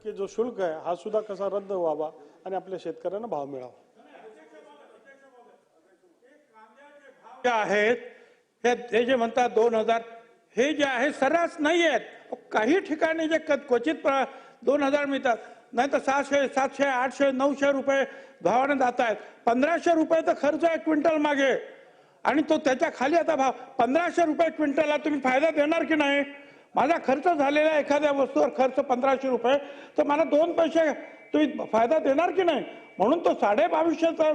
की जो शुल्क आहे हा सुद्धा कसा रद्द व्हावा आणि आपल्या शेतकऱ्यांना भाव मिळावा. आहेत हे जे म्हणतात 2000 हे जे आहे सर्रास नाही आहेत. काही ठिकाणी जे क्वचित 2000 मिळतात, नाही तर 600 700 800 900 रुपये भावाने जात आहेत. 1500 रुपये तर खर्च आहे क्विंटल मागे आणि तो त्याच्या खाली आता भाव 1500 रुपये क्विंटलला तुम्ही फायदा देणार की नाही? माझा खर्च झालेला एखाद्या वस्तूवर खर्च 1500 रुपये तर मला 2 पैसे तुम्ही फायदा देणार की नाही? म्हणून तो 2250चा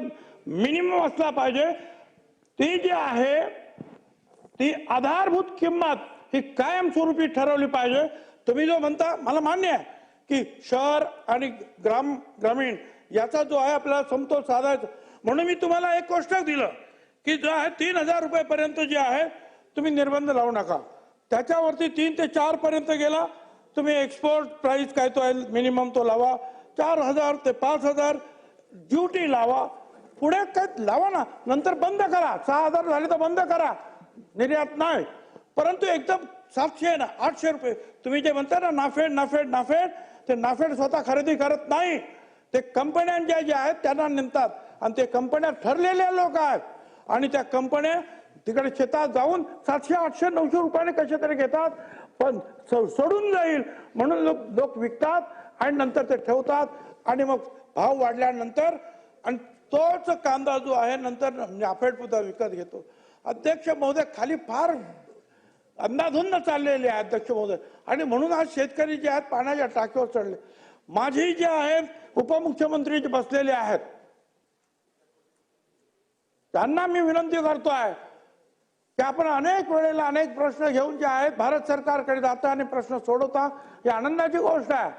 मिनिमम असला पाहिजे. ती जी आहे ती आधारभूत किंमत ही कायमस्वरूपी ठरवली पाहिजे. तुम्ही जो म्हणता मला मान्य आहे की शहर आणि ग्रामीण याचा जो आहे आपल्याला समतोल साधायचा, म्हणून मी तुम्हाला एक गोष्ट दिलं की जो आहे 3000 रुपयेपर्यंत जे आहे तुम्ही निर्बंध लावू नका. त्याच्यावरती 3 ते 4 पर्यंत गेला तुम्ही एक्सपोर्ट प्राइस काय तो आहे मिनिमम तो लावा. 4000 ते 5000 ड्युटी लावा. पुढे काय लावा ना, नंतर बंद करा. 6000 झाले तर बंद करा, निर्यात नाही. परंतु एकदम 700 ना 800 रुपये तुम्ही जे म्हणता ना नाफेड ते नाफेड स्वतः खरेदी करत नाही. ते कंपन्यांच्या ज्या आहेत त्यांना नेमतात आणि ते कंपन्या ठरलेल्या लोक आहेत आणि त्या कंपन्या तिकडे शेतात जाऊन 700 800 900 रुपयाने कसे तरी घेतात. पण सोडून जाईल म्हणून लोक विकतात आणि नंतर ते ठेवतात आणि मग भाव वाढल्यानंतर आणि तोच कांदा जो आहे नंतर नाफेड सुद्धा विकत घेतो. अध्यक्ष महोदय खाली फार अंधाधुंद चाललेले आहे अध्यक्ष महोदय आणि म्हणून आज शेतकरी जे आहेत पाण्याच्या टाकीवर चढले. माझी जे आहे उपमुख्यमंत्री जे बसलेले आहेत त्यांना मी विनंती करतोय की आपण अनेक वेळेला अनेक प्रश्न घेऊन जे आहेत भारत सरकारकडे जाता आणि प्रश्न सोडवता, ही आनंदाची गोष्ट आहे.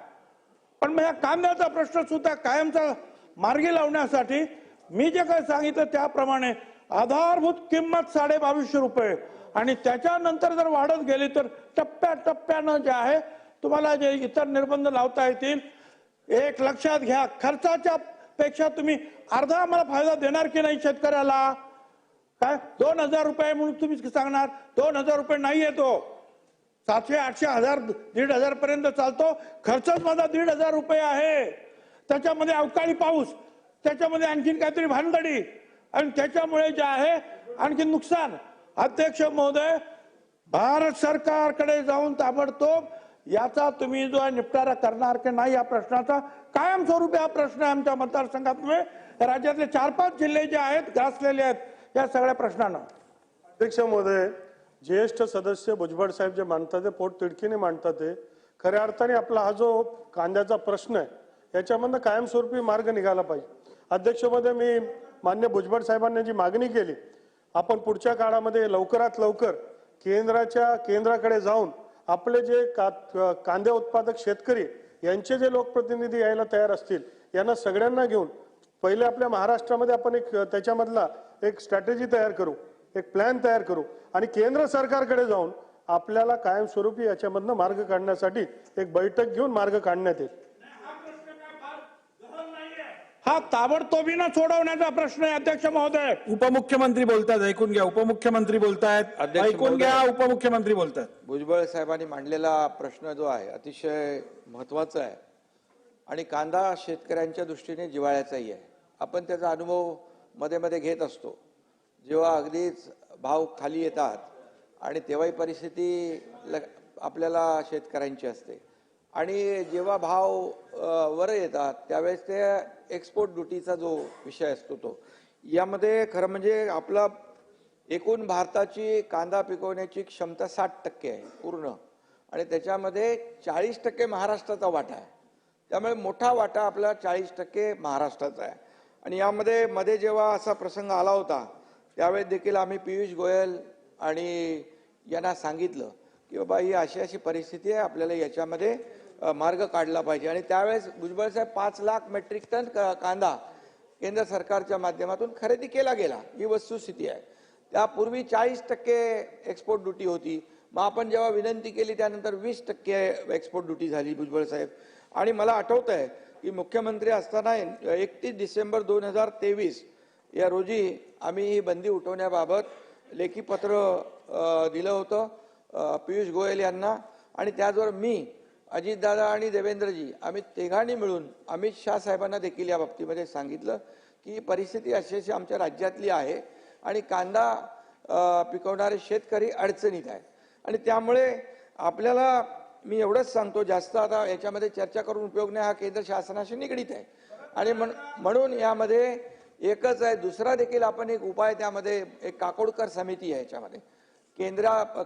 पण मग या कांद्याचा प्रश्न सुद्धा कायमचा मार्गी लावण्यासाठी मी जे काही सांगितलं त्याप्रमाणे आधारभूत किंमत 2250 रुपये आणि त्याच्यानंतर जर वाढत गेली तर टप्प्याटप्प्यानं जे आहे तुम्हाला जे इतर निर्बंध लावता येतील. एक लक्षात घ्या, खर्चाच्या पेक्षा तुम्ही अर्धा आम्हाला फायदा देणार की नाही शेतकऱ्याला? काय 2000 रुपये म्हणून तुम्ही सांगणार? 2000 रुपये नाही येतो, 700 800 1000 1500 पर्यंत चालतो. खर्चच माझा 1500 रुपये आहे. त्याच्यामध्ये अवकाळी पाऊस, त्याच्यामध्ये आणखीन काहीतरी भानगडी आणि त्याच्यामुळे जे आहे आणखी नुकसान. अध्यक्ष महोदय, भारत सरकारकडे जाऊन ताबडतोब याचा तुम्ही जो निपटारा करणार की नाही या प्रश्नाचा कायमस्वरूपी हा प्रश्न आहे आमच्या मतदारसंघात. राज्यातले 4-5 जिल्हे जे आहेत ग्रासलेले आहेत या सगळ्या प्रश्नांना. अध्यक्ष महोदय, ज्येष्ठ सदस्य भुजबळ साहेब जे मांडतात ते पोट तिडकीने मांडतात. ते खऱ्या अर्थाने आपला हा जो कांद्याचा प्रश्न आहे याच्यामधनं कायमस्वरूपी मार्ग निघाला पाहिजे. अध्यक्ष महोदय, मी मान्य भुजबळ साहेबांनी जी मागणी केली, आपण पुढच्या काळामध्ये लवकरात लवकर केंद्राकडे जाऊन आपले जे कांदे उत्पादक शेतकरी यांचे जे लोकप्रतिनिधी यायला तयार असतील यांना सगळ्यांना घेऊन पहिले आपल्या महाराष्ट्रामध्ये आपण एक त्याच्यामधला एक स्ट्रॅटेजी तयार करू, एक प्लॅन तयार करू आणि केंद्र सरकारकडे जाऊन आपल्याला कायमस्वरूपी याच्यामधनं मार्ग काढण्यासाठी एक बैठक घेऊन मार्ग काढण्यात येईल. हा ताबडतोबीनं सोडवण्याचा प्रश्न आहे अध्यक्ष महोदय. उपमुख्यमंत्री बोलतात, ऐकून घ्या. उपमुख्यमंत्री बोलतायत, ऐकून घ्या. उपमुख्यमंत्री बोलतात. भुजबळ साहेबांनी मांडलेला प्रश्न जो आहे अतिशय महत्वाचा आहे आणि कांदा शेतकऱ्यांच्या दृष्टीने जिव्हाळ्याचाही आहे. आपण त्याचा अनुभव मध्ये मध्ये घेत असतो. जेव्हा अगदीच भाव खाली येतात आणि तेव्हाही परिस्थिती आपल्याला शेतकऱ्यांची असते आणि जेव्हा भाव वर येतात त्यावेळेस ते एक्सपोर्ट ड्युटीचा जो विषय असतो तो यामध्ये खरं म्हणजे आपला एकूण भारताची कांदा पिकवण्याची क्षमता 60% आहे पूर्ण आणि त्याच्यामध्ये 40% महाराष्ट्राचा वाटा आहे. त्यामुळे मोठा वाटा आपला 40% महाराष्ट्राचा आहे. आणि यामध्ये मध्ये जेव्हा असा प्रसंग आला होता त्यावेळेस देखील आम्ही पियुष गोयल आणि यांना सांगितलं की बाबा ही अशी अशी परिस्थिती आहे, आपल्याला याच्यामध्ये मार्ग काढला पाहिजे. आणि त्यावेळेस भुजबळ साहेब 5 लाख मेट्रिक टन कांदा केंद्र सरकारच्या माध्यमातून खरेदी केला गेला, ही वस्तुस्थिती आहे. त्यापूर्वी 40% एक्सपोर्ट ड्युटी होती. मग आपण जेव्हा विनंती केली त्यानंतर 20% एक्सपोर्ट ड्युटी झाली भुजबळ साहेब. आणि मला आठवत आहे की मुख्यमंत्री असताना 31 डिसेंबर 2023 या रोजी आम्ही ही बंदी उठवण्याबाबत लेखी पत्र दिलं होतं पियुष गोयल यांना आणि त्याचबरोबर मी अजितदादा आणि देवेंद्रजी आम्ही तिघांनी मिळून अमित शाह साहेबांना देखील या बाबतीमध्ये सांगितलं की परिस्थिती अशी आमच्या राज्यातली आहे आणि कांदा पिकवणारे शेतकरी अडचणीत आहे आणि त्यामुळे आपल्याला मी एवढंच सांगतो, जास्त आता याच्यामध्ये चर्चा करून उपयोग नाही, हा केंद्र शासनाशी निगडीत आहे आणि म्हणून यामध्ये एकच आहे. दुसरा देखील आपण एक उपाय त्यामध्ये एक काकोडकर समिती आहे याच्यामध्ये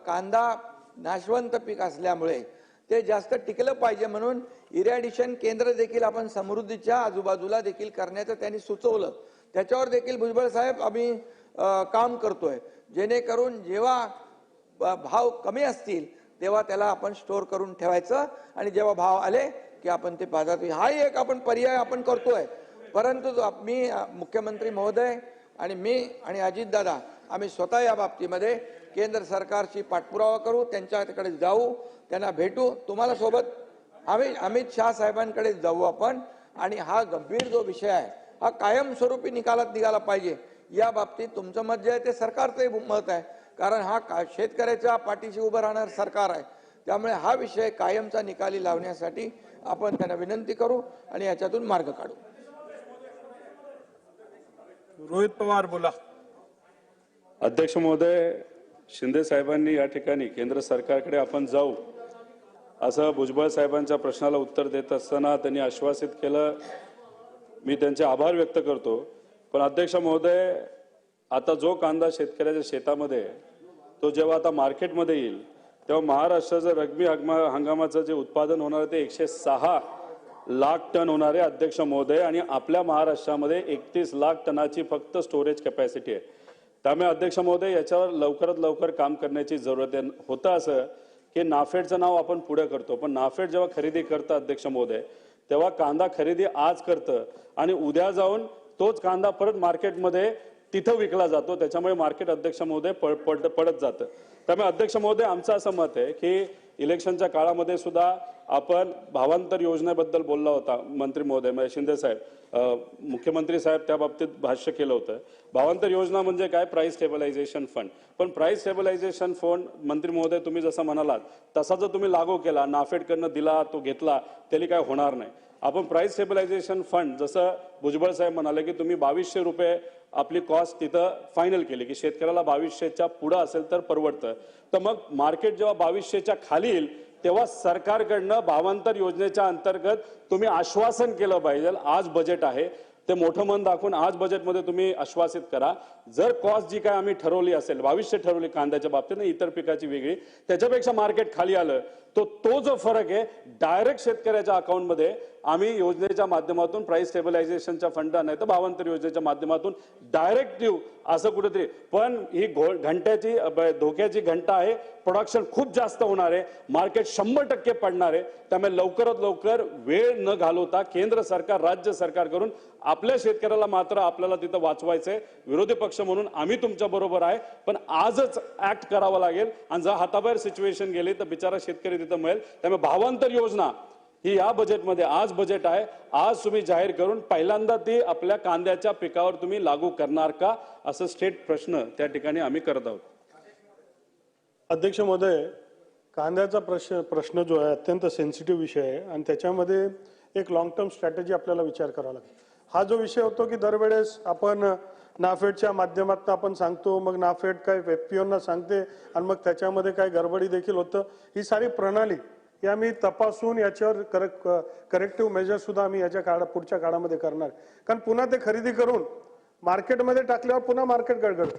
कांदा नाशवंत पीक असल्यामुळे ते जास्त टिकलं पाहिजे म्हणून इरॅडिशन केंद्र देखील आपण समृद्धीच्या आजूबाजूला देखील करण्याचं त्यांनी सुचवलं. त्याच्यावर देखील भुजबळ साहेब आम्ही काम करतोय, जेणेकरून जेव्हा भाव कमी असतील तेव्हा त्याला आपण स्टोअर करून ठेवायचं आणि जेव्हा भाव आले की आपण ते बाजारात, हाही एक आपण पर्याय आपण करतोय. परंतु मी मुख्यमंत्री महोदय आणि मी आणि अजितदादा आम्ही स्वतः या बाबतीमध्ये केंद्र सरकारशी पाठपुरावा करू, त्यांच्याकडे जाऊ, त्यांना भेटू, तुम्हाला सोबत आम्ही अमित शाह साहेबांकडे जाऊ आपण आणि हा गंभीर जो विषय आहे हा कायमस्वरूपी निकालात निघाला पाहिजे. या बाबतीत तुमचं मत जे आहे ते सरकारचंही मत आहे, कारण हा शेतकऱ्याच्या पाठीशी उभं राहणार सरकार आहे. त्यामुळे हा विषय कायमचा निकाली लावण्यासाठी आपण त्यांना विनंती करू आणि याच्यातून मार्ग काढू. रोहित पवार बोला. अध्यक्ष महोदय, शिंदे साहेबांनी या ठिकाणी केंद्र सरकारकडे आपण जाऊ असं भुजबळ साहेबांच्या प्रश्नाला उत्तर देत असताना त्यांनी आश्वासित केलं. मी त्यांचे आभार व्यक्त करतो. पण अध्यक्ष महोदय, आता जो कांदा शेतकऱ्याच्या शेतामध्ये तो जेव्हा आता मार्केटमध्ये येईल तेव्हा महाराष्ट्राचं रब्बी हंगामाचं जे उत्पादन होणार आहे ते 106 लाख टन होणार आहे अध्यक्ष महोदय, आणि आपल्या महाराष्ट्रामध्ये 31 लाख टनाची फक्त स्टोरेज कॅपॅसिटी आहे. त्यामुळे अध्यक्ष महोदय याच्यावर लवकरात लवकर काम करण्याची जरूरत आहे. होतं असं की नाफेडचं नाव आपण पुढे करतो, पण नाफेड जेव्हा खरेदी करतं अध्यक्ष महोदय तेव्हा कांदा खरेदी आज करतं आणि उद्या जाऊन तोच कांदा परत मार्केटमध्ये तिथं विकला जातो. त्याच्यामुळे मार्केट अध्यक्ष महोदय पडत जातं. त्यामुळे अध्यक्ष महोदय आमचं असं मत आहे की इलेक्शनच्या काळामध्ये सुद्धा आपण भावांतर योजनेबद्दल बोलला होता मंत्री महोदय, म्हणजे शिंदे साहेब, मुख्यमंत्री साहेब त्या बाबतीत भाष्य केलं होतं. भावांतर योजना म्हणजे काय? Price स्टेबलायझेशन fund. पण प्राइस स्टेबलायझेशन फंड मंत्री महोदय तुम्ही जसं म्हणालात तसा जर तुम्ही लागू केला, नाफेडकडनं दिला, तो घेतला, त्याला काय होणार नाही. आपण प्राइस स्टेबलायझेशन फंड जसं भुजबळ साहेब म्हणाले की तुम्ही 2200 रुपये आपली कॉस्ट तिथं फायनल केली की शेतकऱ्याला 2200च्या पुढं असेल तर परवडतं. तर मग मार्केट जेव्हा 2200च्या खाली येईल तेव्हा सरकारकडनं भावांतर योजनेच्या अंतर्गत तुम्ही आश्वासन केलं पाहिजे. आज बजेट आहे ते मोठं मन दाखवून आज बजेटमध्ये तुम्ही आश्वासित करा. जर कॉस्ट जी काय आम्ही ठरवली असेल 2200 ठरवली कांद्याच्या बाबतीत, इतर पिकाची वेगळी, त्याच्यापेक्षा मार्केट खाली आलं तो जो फरक आहे डायरेक्ट शेतकऱ्याच्या अकाउंटमध्ये आम्ही योजनेच्या माध्यमातून प्राइस स्टेबलायझेशनच्या फंड नाही तर भावांतर योजनेच्या माध्यमातून डायरेक्ट देऊ असं कुठेतरी. पण ही घंट्याची धोक्याची घंटा आहे. प्रोडक्शन खूप जास्त होणार आहे, मार्केट 100% पडणार आहे. त्यामुळे लवकरात लवकर वेळ न घालवता केंद्र सरकार राज्य सरकार करून आपल्या शेतकऱ्याला मात्र आपल्याला तिथं वाचवायचंय. विरोधी पक्ष म्हणून आम्ही तुमच्या बरोबर आहे, पण आजच ऍक्ट करावं लागेल आणि जर हाताबाहेर सिच्युएशन गेली तर बिचारा शेतकरी तिथं मिळेल. त्यामुळे भावांतर योजना ही या बजेटमध्ये आज बजेट आहे, आज तुम्ही जाहीर करून पहिल्यांदा ती आपल्या कांद्याच्या पिकावर तुम्ही लागू करणार का असं स्टेट प्रश्न त्या ठिकाणी आम्ही करत आहोत. अध्यक्ष महोदय, कांद्याचा प्रश्न जो आहे अत्यंत सेन्सिटिव्ह विषय आहे आणि त्याच्यामध्ये एक लॉंग टर्म स्ट्रॅटेजी आपल्याला विचार करावा लागेल. हा जो विषय होतो की दरवेळेस आपण नाफेडच्या माध्यमातून आपण सांगतो, मग नाफेड काय एफपीओना सांगते आणि मग त्याच्यामध्ये काय गडबडी देखील होतं. ही सारी प्रणाली ही आम्ही तपासून याच्यावर करेक्टिव्ह मेजर सुद्धा आम्ही याच्या पुढच्या काळामध्ये करणार. कारण पुन्हा ते खरेदी करून मार्केटमध्ये टाकल्यावर पुन्हा मार्केट गडगडतं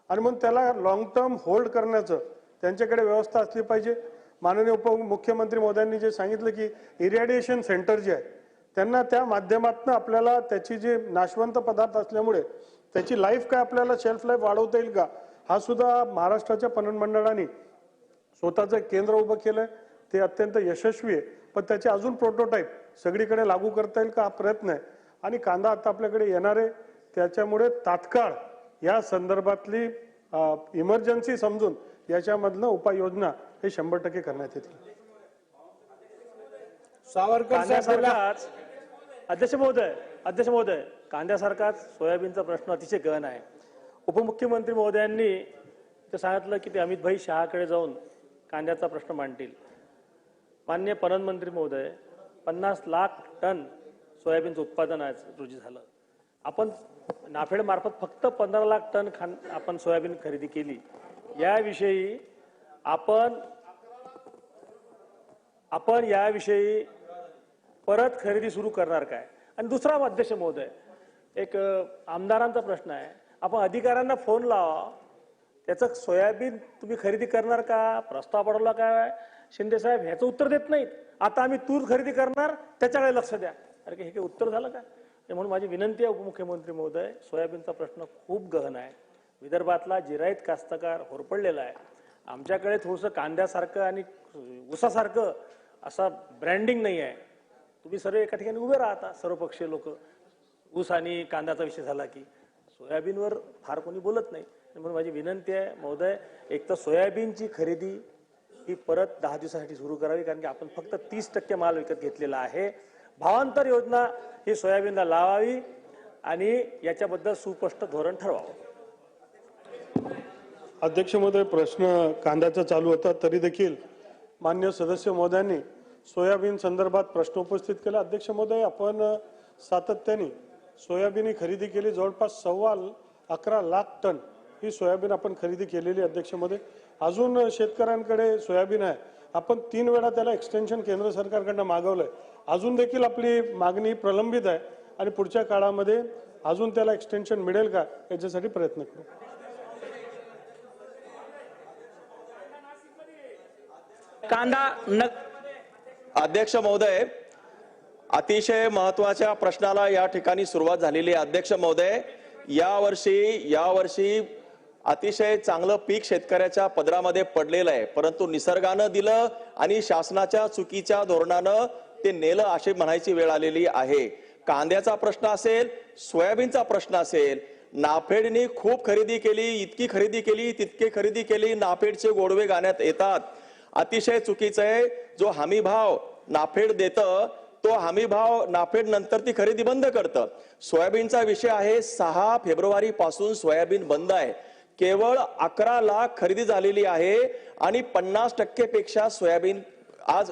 आणि मग त्याला लॉंग टर्म होल्ड करण्याचं त्यांच्याकडे व्यवस्था असली पाहिजे. माननीय उपमुख्यमंत्री महोदयांनी जे सांगितलं की इरॅडिएशन सेंटर जे आहे त्यांना त्या माध्यमातून आपल्याला त्याची जे नाशवंत पदार्थ असल्यामुळे त्याची लाईफ काय आपल्याला शेल्फ लाईफ वाढवता येईल का, हा सुद्धा महाराष्ट्राच्या पणन मंडळाने स्वतःचं केंद्र उभं केलंय. ते अत्यंत यशस्वी आहे, पण त्याचे अजून प्रोटोटाईप सगळीकडे लागू करता येईल का हा प्रयत्न आहे. आणि कांदा आता आपल्याकडे येणार आहे, त्याच्यामुळे तात्काळ या संदर्भातली इमर्जन्सी समजून याच्यामधलं उपाययोजना हे 100% करण्यात येतील. सावरकर साहेब बोला. अध्यक्ष महोदय, कांद्यासारखाच सोयाबीनचा प्रश्न अतिशय गहन आहे. उपमुख्यमंत्री महोदयांनी ते सांगितलं की ते अमित भाई शहाकडे जाऊन कांद्याचा प्रश्न मांडतील. माननीय पणनमंत्री महोदय, 50 लाख टन सोयाबीनचं उत्पादन आज रोजी झालं. आपण नाफेड मार्फत फक्त 15 लाख टन आपण सोयाबीन खरेदी केली. याविषयी आपण याविषयी परत खरेदी सुरू करणार काय? आणि दुसरा अध्यक्ष महोदय, एक आमदारांचा प्रश्न आहे. आपण अधिकाऱ्यांना फोन लावा, त्याचं सोयाबीन तुम्ही खरेदी करणार का, प्रस्ताव पाठवला काय? शिंदे साहेब ह्याचं उत्तर देत नाहीत. आता आम्ही तूर खरेदी करणार, त्याच्याकडे लक्ष द्या. अरे हे काही उत्तर झालं का? म्हणून माझी विनंती आहे उपमुख्यमंत्री महोदय, सोयाबीनचा प्रश्न खूप गहन आहे. विदर्भातला जिरायत कास्तकार होरपडलेला आहे. आमच्याकडे थोडंसं कांद्यासारखं आणि ऊसासारखं असा ब्रँडिंग नाही आहे. तुम्ही सर्व एका ठिकाणी उभे राहता, सर्वपक्षीय लोक. ऊस आणि कांद्याचा विषय झाला की सोयाबीनवर फार कोणी बोलत नाही. म्हणून माझी विनंती आहे महोदय, एक तर सोयाबीनची खरेदी ही परत 10 दिवसासाठी सुरू करावी, कारण की आपण फक्त 30% माल विकत घेतलेला आहे. भावांतर योजना ही सोयाबीनला लावावी आणि याच्याबद्दल सुस्पष्ट धोरण ठरवावं. अध्यक्ष महोदय, प्रश्न कांद्याचा चालू होता तरी देखील मान्य सदस्य महोदयांनी सोयाबीन संदर्भात प्रश्न उपस्थित केला. अध्यक्ष महोदय, आपण सातत्याने सोयाबीन खरेदी केली, जवळपास 11.25 लाख टन ही सोयाबीन आपण खरेदी केलेली. अध्यक्ष महोदय, अजून शेतकऱ्यांकडे सोयाबीन आहे. आपण 3 वेळा त्याला एक्सटेन्शन केंद्र सरकारकडनं मागवलंय. अजून देखील आपली मागणी प्रलंबित आहे आणि पुढच्या काळामध्ये अजून त्याला एक्सटेन्शन मिळेल का याच्यासाठी प्रयत्न करू. अध्यक्ष महोदय, अतिशय महत्वाच्या प्रश्नाला या ठिकाणी सुरुवात झालेली आहे. अध्यक्ष महोदय, यावर्षी अतिशय चांगलं पीक शेतकऱ्याच्या पदरामध्ये पडलेलं आहे, परंतु निसर्गानं दिलं आणि शासनाच्या चुकीच्या धोरणानं ते नेलं अशी म्हणायची वेळ आलेली आहे. कांद्याचा प्रश्न असेल, सोयाबीनचा प्रश्न असेल, नाफेडने खूप खरेदी केली, इतकी खरेदी केली, तितकी खरेदी केली, नाफेडचे गोडवे गाण्यात येतात. अतिशय चुकीचं आहे. जो हमी भाव नाफेड देतं तो हमी भाव नाफेड नंतर ती खरेदी बंद करतं. सोयाबीनचा विषय आहे, 6 फेब्रुवारी पासून सोयाबीन बंद आहे. केवळ 11 लाख खरेदी झालेली आहे आणि 50% पेक्षा सोयाबीन आज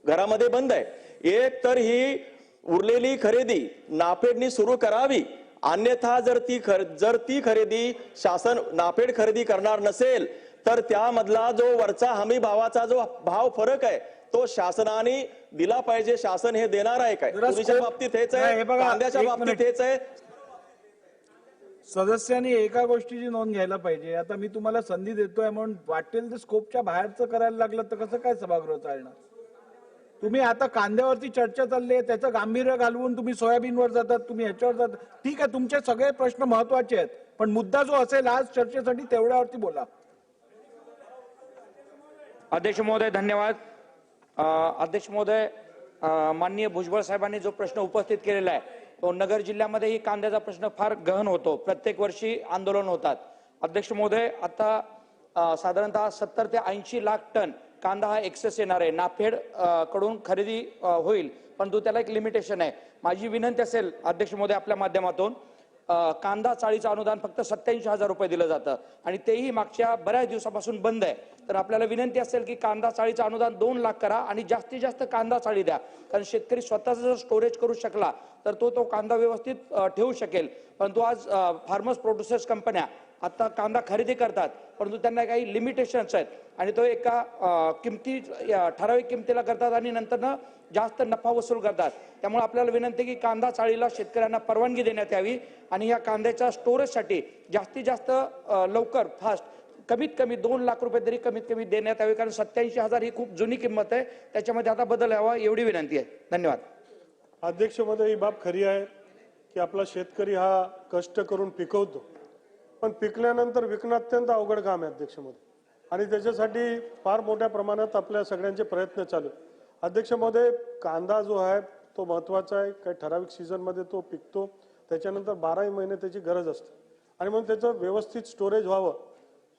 घरामध्ये बंद आहे. एक तर ही उरलेली खरेदी नाफेडनी सुरू करावी, अन्यथा जर ती खरेदी शासन नाफेड खरेदी करणार नसेल तर त्यामधला जो वरचा हमी भावाचा जो भाव फरक आहे तो शासनाने दिला पाहिजे. शासन हे देणार आहे काय? तुरीच्या बाबतीत हेच आहे, कांद्याच्या बाबतीत हेच आहे. सदस्यांनी एका गोष्टीची नोंद घ्यायला पाहिजे. आता मी तुम्हाला संधी देतोय म्हणून वाटेल ते स्कोपच्या बाहेरचं करायला लागलं तर कसं काय सभागृह चालणार? तुम्ही आता कांद्यावरती चर्चा चालली आहे, त्याचं गांभीर्य घालवून तुम्ही सोयाबीनवर जातात, तुम्ही ह्याच्यावर जातात. ठीक आहे, तुमचे सगळे प्रश्न महत्वाचे आहेत, पण मुद्दा जो असेल आज चर्चेसाठी तेवढ्यावरती बोला. अध्यक्ष महोदय धन्यवाद. अध्यक्ष महोदय, माननीय भुजबळ साहेबांनी जो प्रश्न उपस्थित केलेला आहे तो नगर जिल्ह्यामध्येही कांद्याचा प्रश्न फार गहन होतो. प्रत्येक वर्षी आंदोलन होतात. अध्यक्ष महोदय, आता साधारणतः 70 ते 80 लाख टन कांदा हा एक्सेस येणार आहे. नाफेड कडून खरेदी होईल, परंतु त्याला एक लिमिटेशन आहे. माझी विनंती असेल अध्यक्ष महोदय आपल्या माध्यमातून, कांदा चाळीचं अनुदान फक्त 87,000 रुपये दिलं जातं आणि तेही मागच्या बऱ्याच दिवसापासून बंद आहे. तर आपल्याला विनंती असेल की कांदा चाळीचं अनुदान 2 लाख करा आणि जास्तीत जास्त कांदा चाळी द्या, कारण शेतकरी स्वतःच जर स्टोरेज करू शकला तर तो कांदा व्यवस्थित ठेवू शकेल. परंतु आज फार्मर्स प्रोड्युसर्स कंपन्या आता कांदा खरेदी करतात, परंतु त्यांना काही लिमिटेशन्स आहेत आणि तो एका ठराविक किमतीला करतात आणि नंतर जास्त नफा वसूल करतात. त्यामुळे आपल्याला विनंती की कांदा चाळीला शेतकऱ्यांना परवानगी देण्यात यावी आणि या कांद्याच्या स्टोरेजसाठी जास्तीत जास्त लवकर फास्ट कमीत कमी 2 लाख रुपये तरी कमीत कमी देण्यात यावे, कारण 87,000 ही खूप जुनी किंमत आहे. त्याच्यामध्ये आता बदल यावा एवढी विनंती आहे. धन्यवाद. अध्यक्ष महोदय, ही बाब खरी आहे की आपला शेतकरी हा कष्ट करून पिकवतो, पण पिकल्यानंतर विकणं अत्यंत अवघड काम आहे अध्यक्ष महोदय, आणि त्याच्यासाठी फार मोठ्या प्रमाणात आपल्या सगळ्यांचे प्रयत्न चालू आहेत. अध्यक्ष महोदय, कांदा जो आहे तो महत्वाचा आहे. काही ठराविक सीझनमध्ये तो पिकतो, त्याच्यानंतर 12 महिने त्याची गरज असते आणि म्हणून त्याचं व्यवस्थित स्टोरेज व्हावं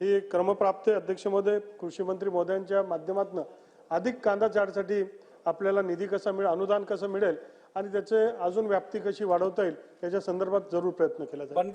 ही क्रमप्राप्त आहे. अध्यक्ष महोदय, कृषी मंत्री महोदयांच्या माध्यमातून अधिक कांदा चाळीसाठी आपल्याला निधी कसा मिळेल, अनुदान कसं मिळेल आणि त्याचे अजून व्याप्ती कशी वाढवता येईल याच्या संदर्भात जरूर प्रयत्न केला जाईल.